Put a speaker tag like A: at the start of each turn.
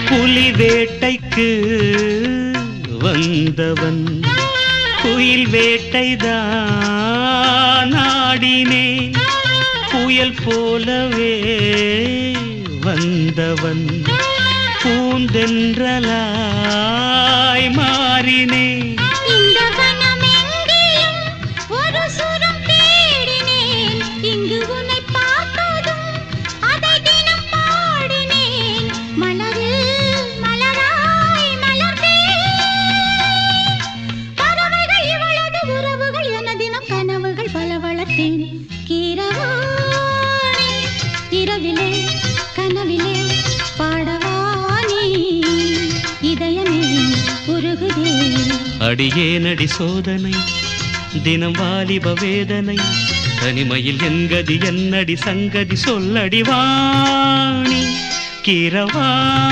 A: புலி வேட்டைக்கு வந்தவன் குயில் வேட்டைதான் ஆடினேன். புயல் போலவே வந்தவன் பூந்தென்றலாய் மாறினேன்.
B: இரவிலே கனவிலே பாடவானே இதயமே உருகுதே.
A: அடியேனடி சோதனை தினம் வாலிப வேதனை தனிமையில் என்கதி என்னடி சங்கதி சொல்லடி வாணி கீரவா.